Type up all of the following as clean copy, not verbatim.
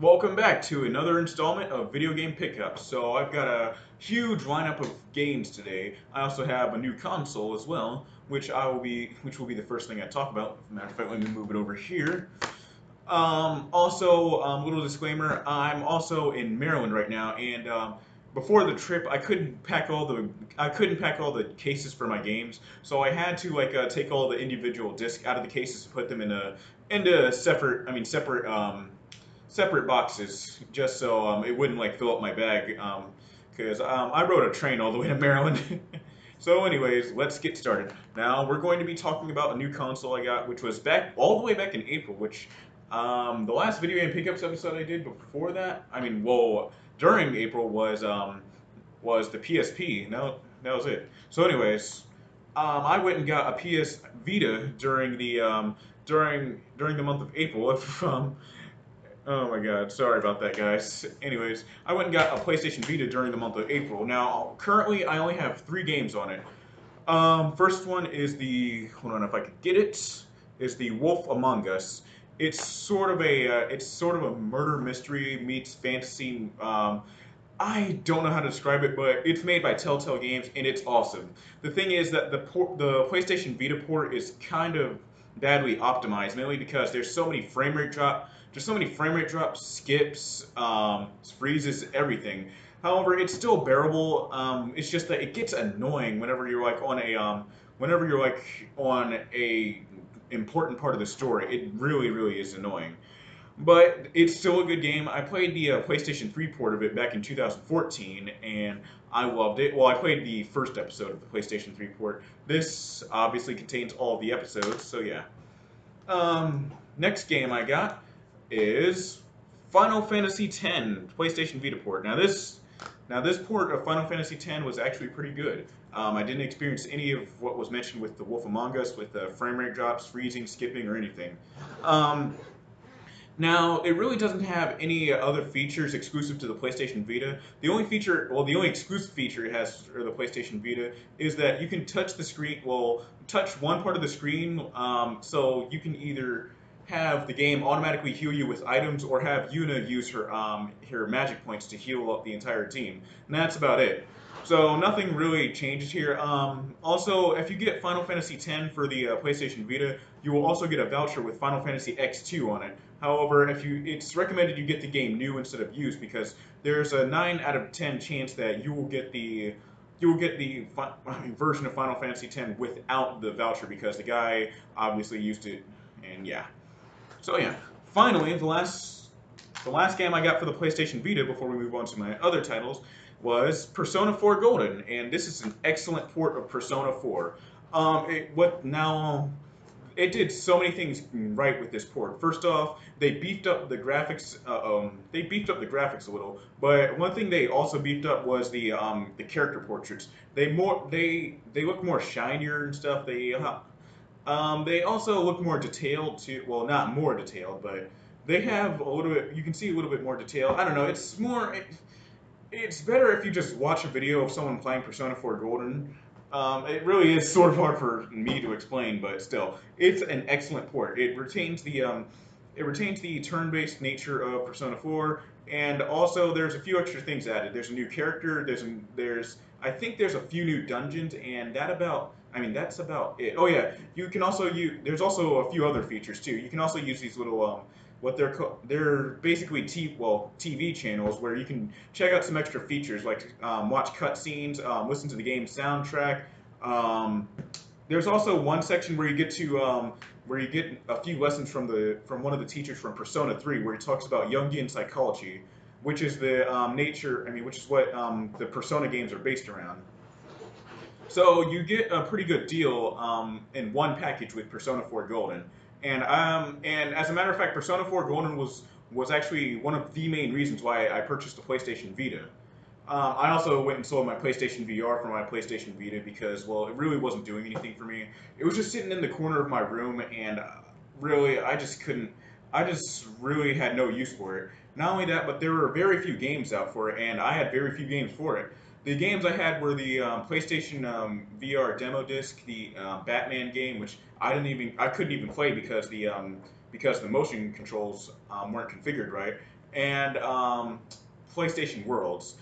Welcome back to another installment of Video Game Pickups. So I've got a huge lineup of games today. I also have a new console as well, which will be the first thing I talk about. As a matter of fact, let me move it over here. Little disclaimer: I'm also in Maryland right now, and before the trip, I couldn't pack all the cases for my games, so I had to take all the individual discs out of the cases and put them into separate boxes, just so it wouldn't fill up my bag. Because I rode a train all the way to Maryland. So, anyways, let's get started. Now we're going to be talking about a new console I got, which was back all the way back in April. Which the last video game pickups episode I did before that, during April was the PSP. No, that was it. So, anyways, I went and got a PS Vita during the month of April. Oh my god, sorry about that, guys. Anyways, I went and got a PlayStation Vita during the month of April. Now, currently, I only have 3 games on it. First one is hold on if I could get it, is the Wolf Among Us. It's sort of a murder mystery meets fantasy. I don't know how to describe it, but it's made by Telltale Games, and it's awesome. The thing is that the PlayStation Vita port is kind of badly optimized, mainly because there's so many frame rate drops, skips, freezes, everything. However, it's still bearable. It's just that it gets annoying whenever you're on a important part of the story. It really, really is annoying. But it's still a good game. I played the PlayStation 3 port of it back in 2014, and I loved it. Well, I played the first episode of the PlayStation 3 port. This obviously contains all of the episodes, so yeah. Next game I got is Final Fantasy X PlayStation Vita port. Now this port of Final Fantasy X was actually pretty good. I didn't experience any of what was mentioned with the Wolf Among Us, with the frame rate drops, freezing, skipping, or anything. Now, it really doesn't have any other features exclusive to the PlayStation Vita. The only exclusive feature it has for the PlayStation Vita is that you can touch one part of the screen, so you can either have the game automatically heal you with items or have Yuna use her magic points to heal up the entire team. And that's about it. So nothing really changes here. Also, if you get Final Fantasy X for the PlayStation Vita, you will also get a voucher with Final Fantasy X2 on it. However, it's recommended you get the game new instead of used because there's a 9 out of 10 chance that you will get the version of Final Fantasy X without the voucher because the guy obviously used it, and yeah. So yeah, finally, the last game I got for the PlayStation Vita before we move on to my other titles was Persona 4 Golden, and this is an excellent port of Persona 4. It did so many things right with this port. First off, they beefed up the graphics. They beefed up the graphics a little, but one thing they also beefed up was the character portraits. They look more shinier and stuff. They also look more detailed too. Well, not more detailed, but they have a little bit. You can see a little bit more detail. I don't know. It's better if you just watch a video of someone playing Persona 4 Golden. It really is sort of hard for me to explain, but still, it's an excellent port. It retains the turn-based nature of Persona 4, and also there's a few extra things added. There's a new character. I think there's a few new dungeons, and that's about it. Oh yeah, you can also use. There's also a few other features too. You can also use these little they're basically TV channels where you can check out some extra features like watch cutscenes, listen to the game's soundtrack. There's also one section where you get a few lessons from one of the teachers from Persona 3 where he talks about Jungian psychology, which is which is what the Persona games are based around. So you get a pretty good deal in one package with Persona 4 Golden, and as a matter of fact, Persona 4 Golden was actually one of the main reasons why I purchased the PlayStation Vita. I also went and sold my PlayStation VR for my PlayStation Vita because, well, it really wasn't doing anything for me. It was just sitting in the corner of my room, and really, I just really had no use for it. Not only that, but there were very few games out for it, and I had very few games for it. The games I had were the PlayStation VR demo disc, the Batman game, which I couldn't even play because the motion controls weren't configured right, and PlayStation Worlds.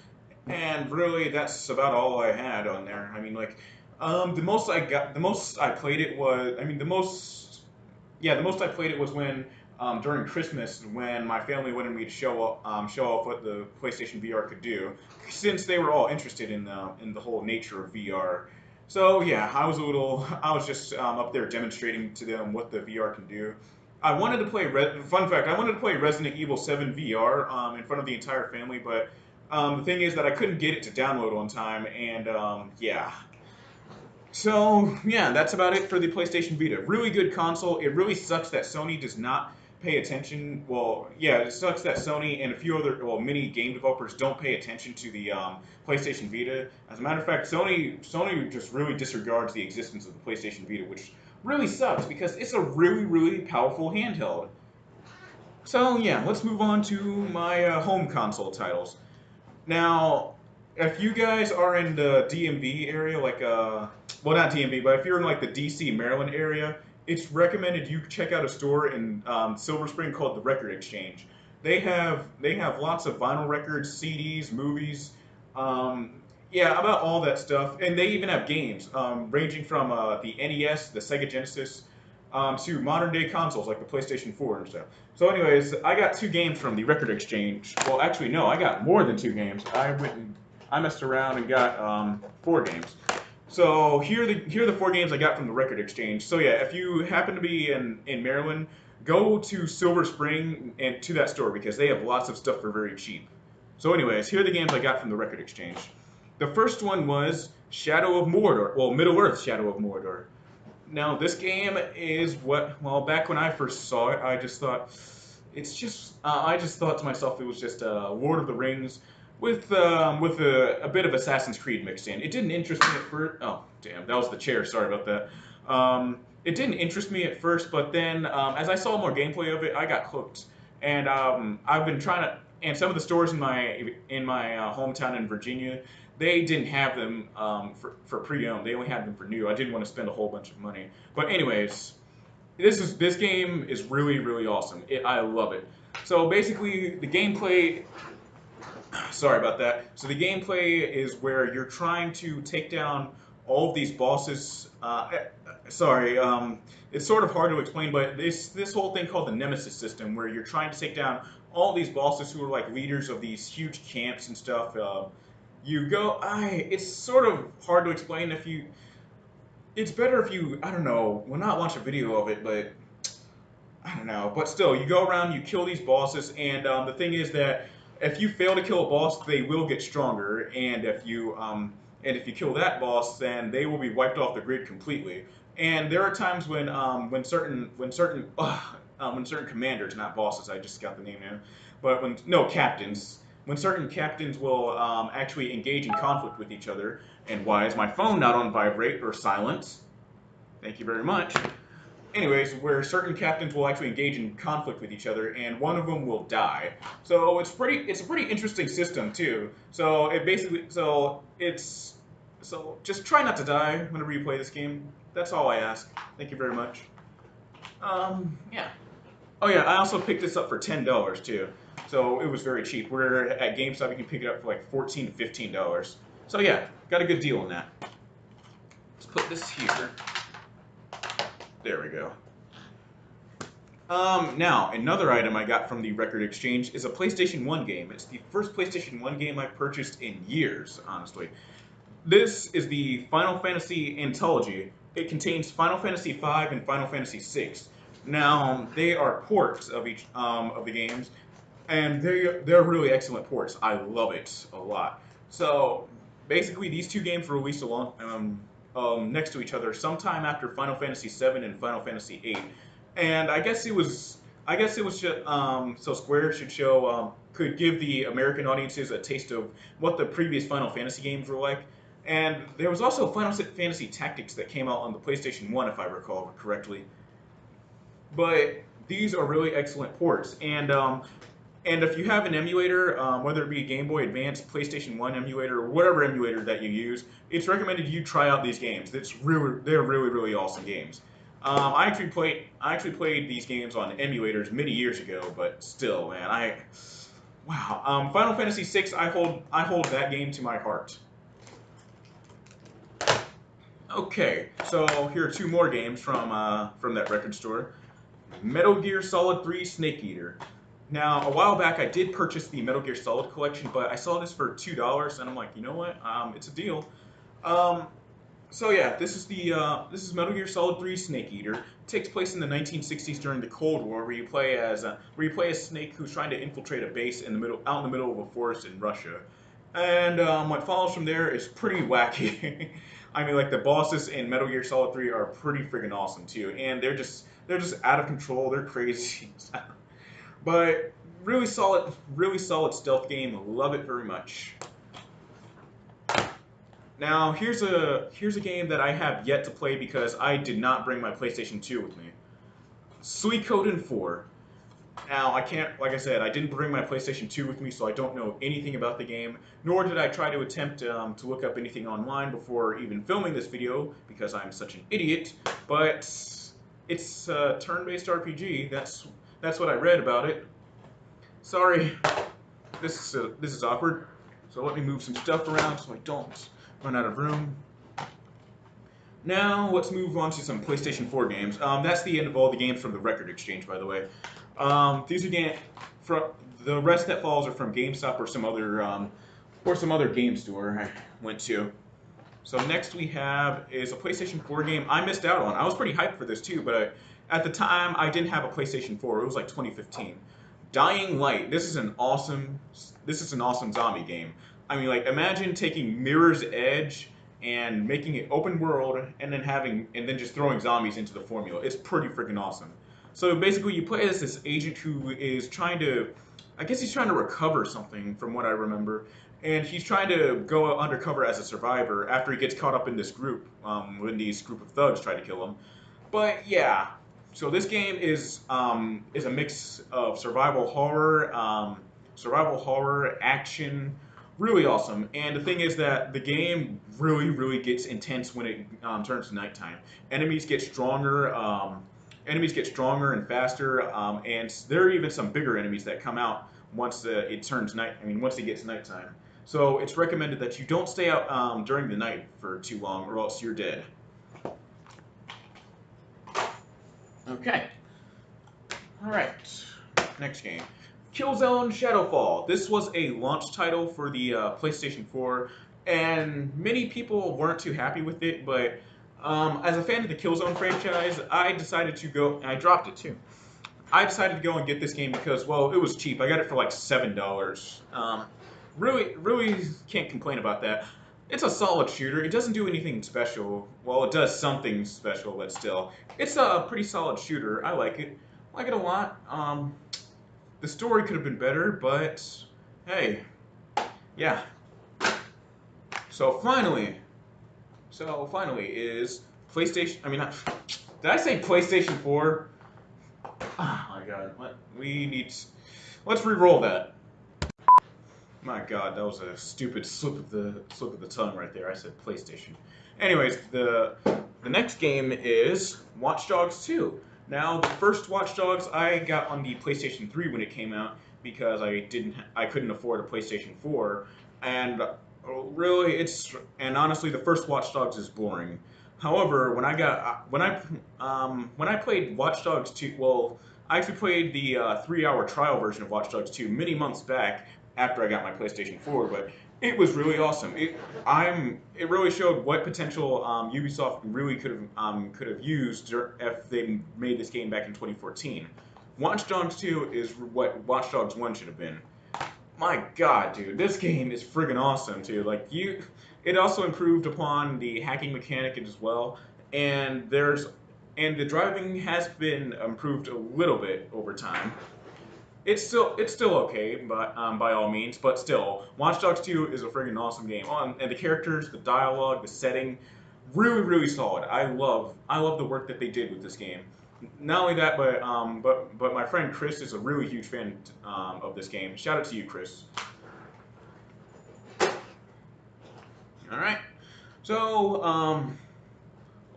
And really, that's about all I had on there. I mean, like, the most I played it was, I mean, the most I played it was when during Christmas when my family wanted me to show off what the PlayStation VR could do, since they were all interested in the whole nature of VR. So yeah, I was just up there demonstrating to them what the VR can do. I wanted to play, fun fact, I wanted to play Resident Evil 7 VR in front of the entire family, but the thing is that I couldn't get it to download on time, and yeah, so yeah, that's about it for the PlayStation Vita. Really good console. It really sucks that Sony does not pay attention. Well, yeah, it sucks that Sony and a few other, well, many game developers don't pay attention to the PlayStation Vita. As a matter of fact, Sony just really disregards the existence of the PlayStation Vita, which really sucks because it's a really powerful handheld. So yeah, let's move on to my home console titles. Now, if you guys are in the DMV area, like well, not DMV, but if you're in like the DC, Maryland area, it's recommended you check out a store in Silver Spring called the Record Exchange. They have lots of vinyl records, CDs, movies, um, yeah, about all that stuff, and they even have games ranging from the NES, the Sega Genesis, to modern day consoles like the PlayStation 4 and stuff. So, anyways, I got two games from the Record Exchange. Well, actually, no, I got more than two games. I messed around and got four games. So here are the four games I got from the Record Exchange. So yeah, if you happen to be in Maryland, go to Silver Spring and to that store because they have lots of stuff for very cheap. So anyways, here are the games I got from the Record Exchange. The first one was Shadow of Mordor, well, Middle Earth Shadow of Mordor. Now, this game is what, well, back when I first saw it, I just thought, I just thought to myself it was just Lord of the Rings with a bit of Assassin's Creed mixed in. It didn't interest me at first. Oh, damn, that was the chair. Sorry about that. It didn't interest me at first, but then as I saw more gameplay of it, I got hooked. And I've been trying to, and some of the stores in my hometown in Virginia, they didn't have them for pre-owned. They only had them for new. I didn't want to spend a whole bunch of money. But anyways, this game is really awesome. I love it. So basically, the gameplay. Sorry about that. So the gameplay is where you're trying to take down all of these bosses. Sorry, it's sort of hard to explain, but this whole thing called the Nemesis system, where you're trying to take down all these bosses who are like leaders of these huge camps and stuff. It's sort of hard to explain if you. It's better if you, I don't know, well, not watch a video of it, but I don't know. But still, you go around, you kill these bosses, and the thing is that if you fail to kill a boss, they will get stronger, and if you kill that boss, then they will be wiped off the grid completely. And there are times when certain commanders, not bosses, I just got the name now, but when no captains, when certain captains will actually engage in conflict with each other. And why is my phone not on vibrate or silent? Thank you very much. Anyways, where certain captains will actually engage in conflict with each other, and one of them will die. So it's a pretty interesting system too. So it basically, so just try not to die whenever you play this game. That's all I ask. Thank you very much. Yeah. Oh yeah, I also picked this up for $10 too. So it was very cheap. We're at GameStop, you can pick it up for like $14 to $15. So yeah, got a good deal on that. Let's put this here. There we go. Now, another item I got from the Record Exchange is a PlayStation 1 game. It's the first PlayStation 1 game I've purchased in years, honestly. This is the Final Fantasy Anthology. It contains Final Fantasy V and Final Fantasy VI. Now, they are ports of each of the games, and they're really excellent ports. I love it a lot. So, basically, these two games were released along next to each other sometime after Final Fantasy VII and Final Fantasy VIII, and I guess it was so Square should show could give the American audiences a taste of what the previous Final Fantasy games were like. And there was also Final Fantasy Tactics that came out on the PlayStation 1, if I recall correctly. But these are really excellent ports, and if you have an emulator, whether it be a Game Boy Advance, PlayStation 1 emulator, or whatever emulator that you use, it's recommended you try out these games. They're really awesome games. I actually played these games on emulators many years ago, but still, man, Wow. Final Fantasy VI, I hold that game to my heart. Okay, so here are two more games from that record store. Metal Gear Solid 3 Snake Eater. Now, a while back, I did purchase the Metal Gear Solid collection, but I saw this for $2, and I'm like, you know what? It's a deal. Um, so yeah, this is Metal Gear Solid 3 Snake Eater. It takes place in the 1960s during the Cold War, where you play as Snake who's trying to infiltrate a base out in the middle of a forest in Russia. And what follows from there is pretty wacky. I mean, like the bosses in Metal Gear Solid 3 are pretty freaking awesome too, and they're just out of control. They're crazy, but really solid stealth game. Love it very much. Now here's a game that I have yet to play because I did not bring my PlayStation 2 with me. Suikoden 4. Now I can't, like I said, I didn't bring my PlayStation 2 with me, so I don't know anything about the game. Nor did I try to attempt to look up anything online before even filming this video because I'm such an idiot. But it's a turn-based RPG. That's what I read about it. Sorry, this is awkward. So let me move some stuff around so I don't run out of room. Now let's move on to some PlayStation 4 games. That's the end of all the games from the Record Exchange, by the way. These are from the rest that falls are from GameStop or some other game store I went to. So next we have is a PlayStation 4 game I missed out on. I was pretty hyped for this too, but at the time I didn't have a PlayStation 4. It was like 2015. Dying Light. This is an awesome zombie game. I mean, like imagine taking Mirror's Edge and making it open world and then just throwing zombies into the formula. It's pretty freaking awesome. So basically, you play as this agent who is I guess he's trying to recover something from what I remember, and he's trying to go undercover as a survivor after he gets caught up in this group when these group of thugs try to kill him. But yeah, so this game is a mix of survival horror, action, really awesome. And the thing is that the game really gets intense when it turns to nighttime. Enemies get stronger. Enemies get stronger and faster, and there are even some bigger enemies that come out once it turns night. I mean, once it gets nighttime. So it's recommended that you don't stay out during the night for too long, or else you're dead. Okay. All right. Next game. Killzone Shadowfall. This was a launch title for the PlayStation 4, and many people weren't too happy with it, but as a fan of the Killzone franchise, I decided to go, and I dropped it too. I decided to go and get this game because, well, it was cheap. I got it for like $7. Really can't complain about that. It's a solid shooter. It doesn't do anything special. Well, it does something special, but still, it's a pretty solid shooter. I like it. I like it a lot. The story could have been better, but hey, yeah. So finally, is PlayStation. I mean, did I say PlayStation 4? Oh my God, what we need. Let's re-roll that. My God, that was a stupid slip of the tongue right there. I said PlayStation. Anyways, the next game is Watch Dogs 2. Now, the first Watch Dogs I got on the PlayStation 3 when it came out because I couldn't afford a PlayStation 4, and and honestly, the first Watch Dogs is boring. However, when I played Watch Dogs 2, well, I actually played the 3-hour trial version of Watch Dogs 2 many months back after I got my PlayStation 4, but it was really awesome. It really showed what potential Ubisoft really could have used if they made this game back in 2014. Watch Dogs 2 is what Watch Dogs 1 should have been. My God, dude, this game is friggin' awesome too. It also improved upon the hacking mechanic as well, and the driving has been improved a little bit over time. It's still okay, but by all means, but still, Watch Dogs 2 is a friggin' awesome game. Oh, and the characters, the dialogue, the setting, really solid. I love the work that they did with this game. Not only that, but my friend Chris is a really huge fan of this game. Shout out to you, Chris. All right, so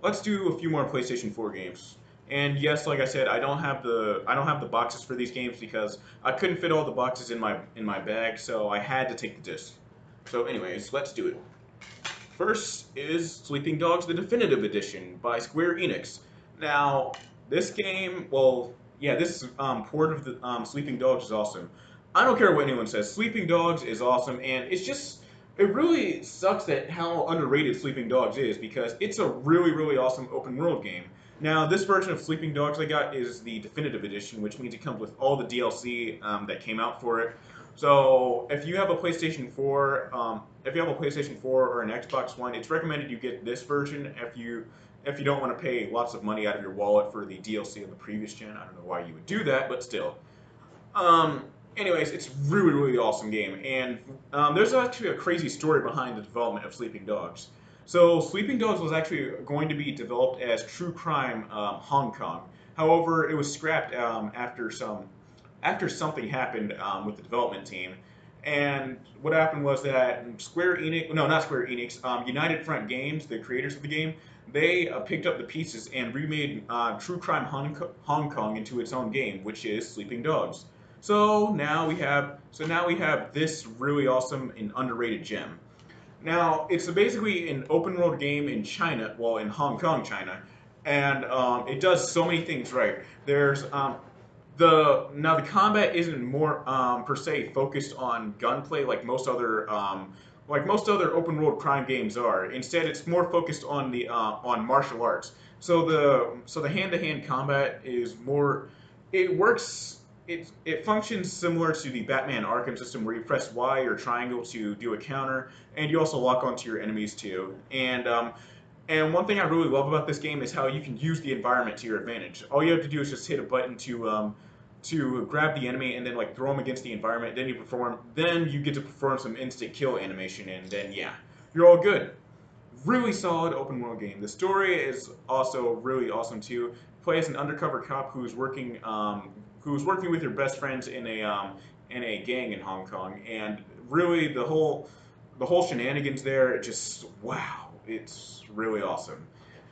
let's do a few more PlayStation 4 games. And yes, like I said, I don't have the boxes for these games because I couldn't fit all the boxes in my bag, so I had to take the disc. So, anyways, let's do it. First is Sleeping Dogs: The Definitive Edition by Square Enix. Now, this game, well, yeah, this port of the Sleeping Dogs is awesome. I don't care what anyone says. Sleeping Dogs is awesome, and it's just it really sucks that how underrated Sleeping Dogs is because it's a really awesome open world game. Now, this version of Sleeping Dogs I got is the definitive edition, which means it comes with all the DLC that came out for it. So if you have a PlayStation 4, if you have a PlayStation 4 or an Xbox One, it's recommended you get this version if you don't want to pay lots of money out of your wallet for the DLC of the previous gen. I don't know why you would do that, but still. Um, anyways, it's really awesome game, and there's actually a crazy story behind the development of Sleeping Dogs. So Sleeping Dogs was actually going to be developed as True Crime Hong Kong. However, it was scrapped after something happened with the development team. And what happened was that Square Enix, no, not Square Enix, United Front Games, the creators of the game, they picked up the pieces and remade True Crime Hong Kong into its own game, which is Sleeping Dogs. So now we have this really awesome and underrated gem. Now it's basically an open world game in China, well in Hong Kong, China, and it does so many things right. There's the combat isn't more per se focused on gunplay like most other open world crime games are. Instead, it's more focused on martial arts. So the hand to hand combat is more it works it functions similar to the Batman Arkham system where you press Y or triangle to do a counter, and you also lock onto your enemies too. And one thing I really love about this game is how you can use the environment to your advantage. All you have to do is just hit a button to grab the enemy and then like throw them against the environment. Then you get to perform some instant kill animation, and then yeah, you're all good. Really solid open world game. The story is also really awesome too. Play as an undercover cop who's working with your best friends in a gang in Hong Kong, and really the whole shenanigans there. It just wow, it's really awesome.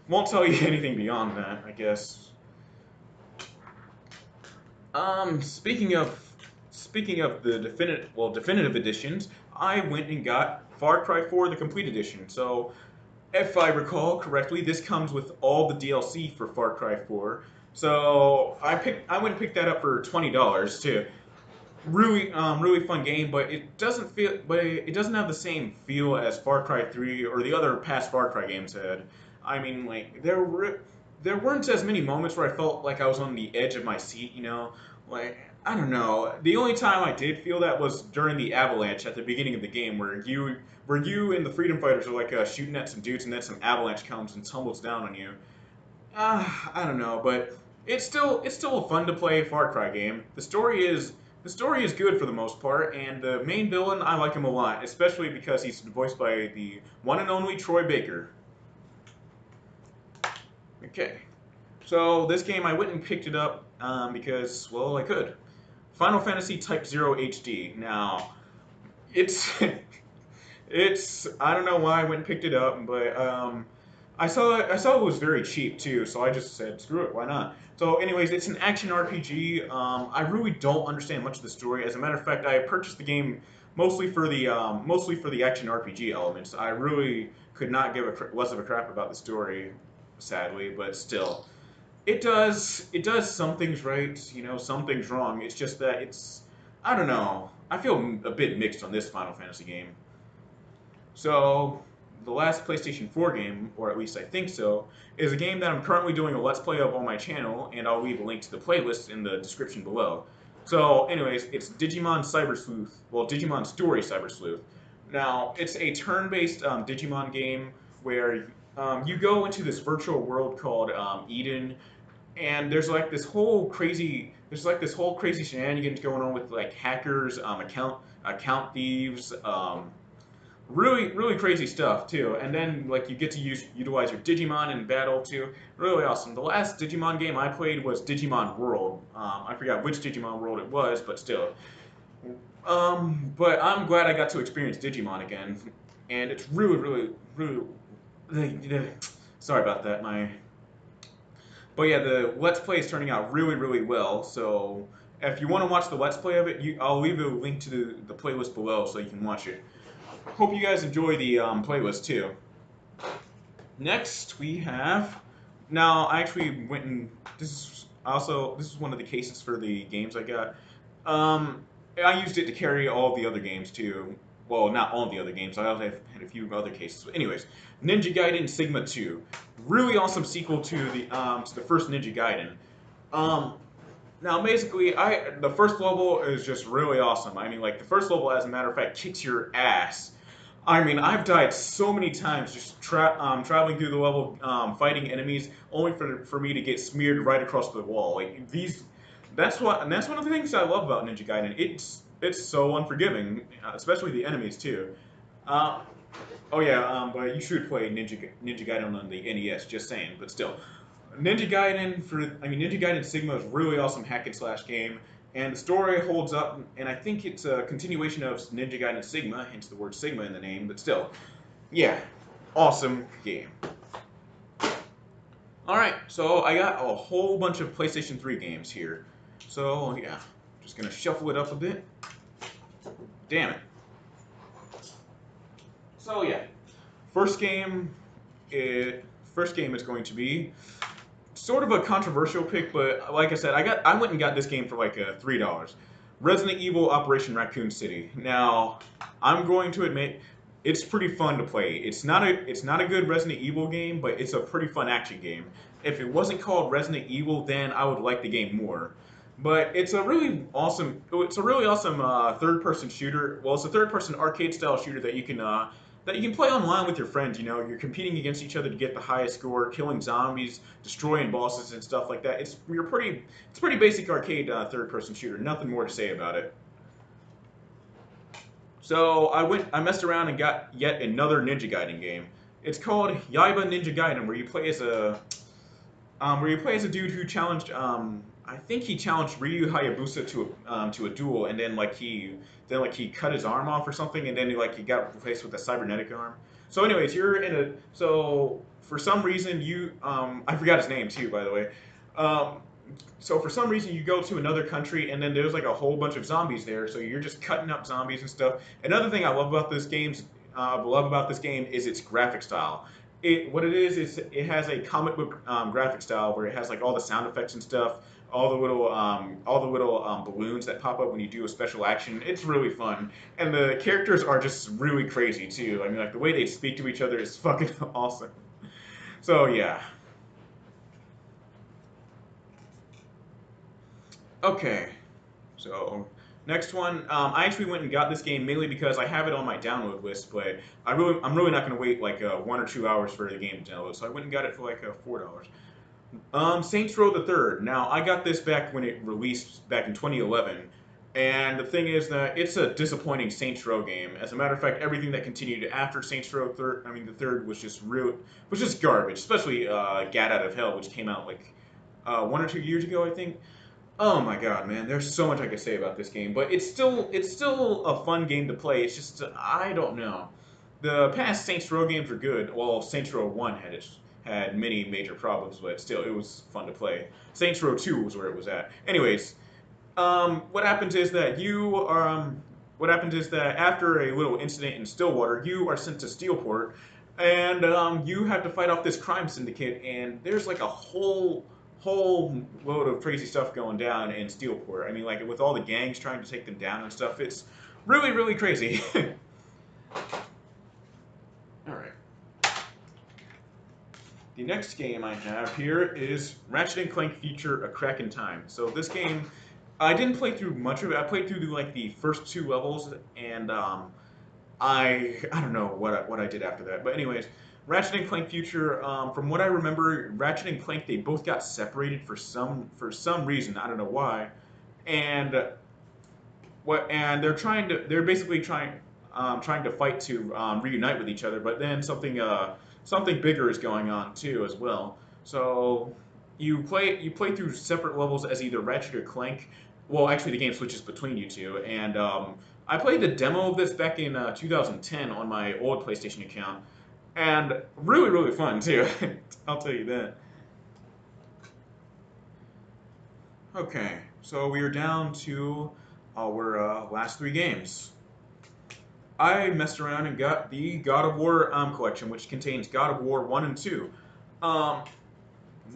Won't tell you anything beyond that, I guess. Speaking of the definitive editions, I went and got Far Cry 4 the complete edition. So if I recall correctly, this comes with all the DLC for Far Cry 4. So I went and picked that up for $20 too. Really fun game, but it doesn't have the same feel as Far Cry 3 or the other past Far Cry games had. I mean, like there weren't as many moments where I felt like I was on the edge of my seat, you know? Like I don't know. The only time I did feel that was during the avalanche at the beginning of the game where you and the freedom fighters are like shooting at some dudes and then some avalanche comes and tumbles down on you. I don't know, but it's still a fun to play Far Cry game. The story is good for the most part, and the main villain I like him a lot, especially because he's voiced by the one and only Troy Baker. Okay, so this game I went and picked it up because well I could. Final Fantasy Type Zero HD. Now it's it's I don't know why I went and picked it up, but I saw it was very cheap too, so I just said screw it, why not? So, anyways, it's an action RPG. I really don't understand much of the story. As a matter of fact, I purchased the game mostly for the action RPG elements. I really could not give less of a crap about the story, sadly, but still, it does some things right, you know, some things wrong. It's just that it's I don't know. I feel a bit mixed on this Final Fantasy game. So, the last PlayStation 4 game, or at least I think so, is a game that I'm currently doing a Let's Play of on my channel, and I'll leave a link to the playlist in the description below. So, anyways, it's Digimon Cyber Sleuth, well, Digimon Story Cyber Sleuth. Now, it's a turn-based Digimon game where you go into this virtual world called Eden, and there's like this whole crazy shenanigans going on with like hackers, account thieves, really crazy stuff too. And then like you get to utilize your Digimon in battle too. Really awesome. The last Digimon game I played was Digimon World. I forgot which Digimon World it was, but still. But I'm glad I got to experience Digimon again, and it's really. Sorry about that. But yeah, the Let's Play is turning out really, really well. So if you want to watch the Let's Play of it, I'll leave a link to the playlist below so you can watch it. Hope you guys enjoy the playlist too. Next, we have. Now, I actually went and this is one of the cases for the games I got. Um, I used it to carry all the other games too. Well, not all the other games. I also have had a few other cases. But anyways, Ninja Gaiden Sigma 2, really awesome sequel to the first Ninja Gaiden. Um, Now, basically, the first level is just really awesome. I mean, like the first level, as a matter of fact, kicks your ass. I mean, I've died so many times just traveling through the level, fighting enemies, only for me to get smeared right across the wall. Like and that's one of the things I love about Ninja Gaiden. It's so unforgiving, especially the enemies too. Uh, oh yeah, but you should play Ninja Gaiden on the NES. Just saying, but still. Ninja Gaiden Sigma is a really awesome hack and slash game, and the story holds up, and I think it's a continuation of Ninja Gaiden Sigma, hence the word Sigma in the name, but still, yeah, awesome game. Alright, so I got a whole bunch of PlayStation 3 games here. So, yeah, just gonna shuffle it up a bit. Damn it. So, yeah, first game, first game is going to be sort of a controversial pick, but like I said, I went and got this game for like $3. Resident Evil Operation Raccoon City. Now, I'm going to admit it's pretty fun to play. It's not a good Resident Evil game, but it's a pretty fun action game. If it wasn't called Resident Evil, then I would like the game more. But it's a really awesome third-person shooter. Well, it's a third-person arcade-style shooter that you can play online with your friends. You know, you're competing against each other to get the highest score, killing zombies, destroying bosses and stuff like that. It's pretty basic arcade third-person shooter. Nothing more to say about it. So I messed around and got yet another Ninja Gaiden game. It's called Yaiba Ninja Gaiden, where you play as a dude who challenged I think he challenged Ryu Hayabusa to a duel, and then he cut his arm off or something, and then he got replaced with a cybernetic arm. So, anyways, for some reason I forgot his name too, by the way. Um, so for some reason you go to another country, and then there's like a whole bunch of zombies there, so you're just cutting up zombies and stuff. Another thing I love about this game is its graphic style. What it is it has a comic book graphic style where it has like all the sound effects and stuff, all the little balloons that pop up when you do a special action. It's really fun, and the characters are just really crazy too. I mean, like the way they speak to each other is fucking awesome. So yeah. Okay. So next one, I actually went and got this game mainly because I have it on my download list, but I'm really not going to wait like 1 or 2 hours for the game to download. So I went and got it for like $4. Saints Row the Third. Now I got this back when it released back in 2011, and the thing is that it's a disappointing Saints Row game. As a matter of fact, everything that continued after Saints Row Third, the third was just garbage. Especially Gat Out of Hell, which came out like 1 or 2 years ago, I think. Oh my god, man! There's so much I could say about this game, but it's still a fun game to play. It's just I don't know. The past Saints Row games were good. Well, Saints Row One had many major problems, but still it was fun to play. Saints Row Two was where it was at. Anyways, what happens is that after a little incident in Stillwater, you are sent to Steelport, and you have to fight off this crime syndicate. And there's like a whole load of crazy stuff going down in Steelport. I mean, like with all the gangs trying to take them down and stuff. It's really, really crazy. All right. The next game I have here is Ratchet and Clank Future: A Crack in Time. So this game, I didn't play through much of it. I played through like the first 2 levels, and I don't know what I did after that. But anyways, Ratchet and Clank Future. From what I remember, Ratchet and Clank, they both got separated for some reason. I don't know why, and they're basically trying to fight to reunite with each other. But then something bigger is going on too as well. So you play through separate levels as either Ratchet or Clank. Well, actually, the game switches between you two, and I played the demo of this back in 2010 on my old PlayStation account, and really, really fun too. I'll tell you that. Okay, so we are down to our last three games. I messed around and got the God of War collection, which contains God of War 1 and 2. Um,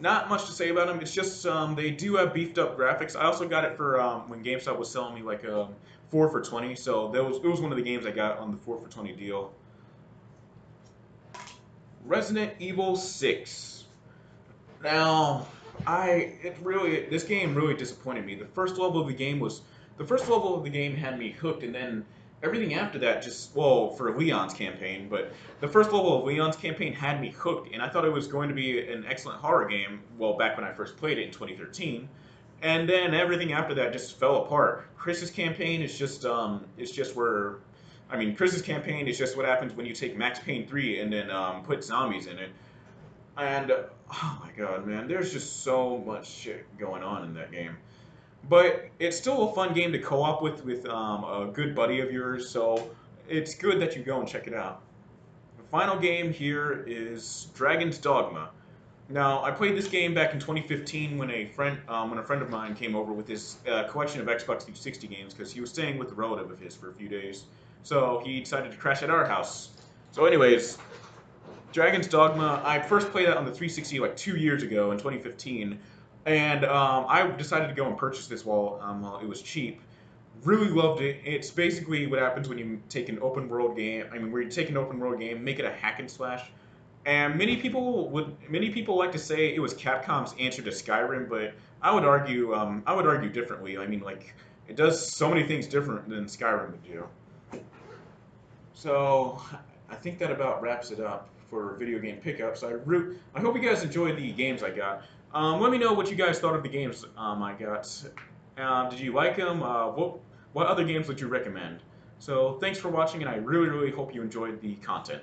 Not much to say about them. It's just they do have beefed up graphics. I also got it for when GameStop was selling me like 4 for 20. So it was one of the games I got on the 4 for 20 deal. Resident Evil 6. Now, this game really disappointed me. The first level of the game had me hooked, and then everything after that just well for Leon's campaign, but the first level of Leon's campaign had me hooked, and I thought it was going to be an excellent horror game. Well, back when I first played it in 2013. And then everything after that just fell apart. Chris's campaign is just where Chris's campaign is just what happens when you take Max Payne 3 and then put zombies in it. And oh my god, man, there's just so much shit going on in that game. But it's still a fun game to co-op with a good buddy of yours, so it's good that you go and check it out. The final game here is Dragon's Dogma. Now, I played this game back in 2015 when a friend of mine came over with his collection of Xbox 360 games because he was staying with a relative of his for a few days. So he decided to crash at our house. So, anyways, Dragon's Dogma. I first played that on the 360 like 2 years ago in 2015, and I decided to go and purchase this while it was cheap. Really loved it. It's basically what happens when you take an open world game. Where you take an open world game, make it a hack and slash. And many people like to say it was Capcom's answer to Skyrim, but I would argue differently. Like it does so many things different than Skyrim would do. So I think that about wraps it up for video game pickups. I hope you guys enjoyed the games I got. Let me know what you guys thought of the games I got. Did you like them? What other games would you recommend? So thanks for watching, and I really hope you enjoyed the content.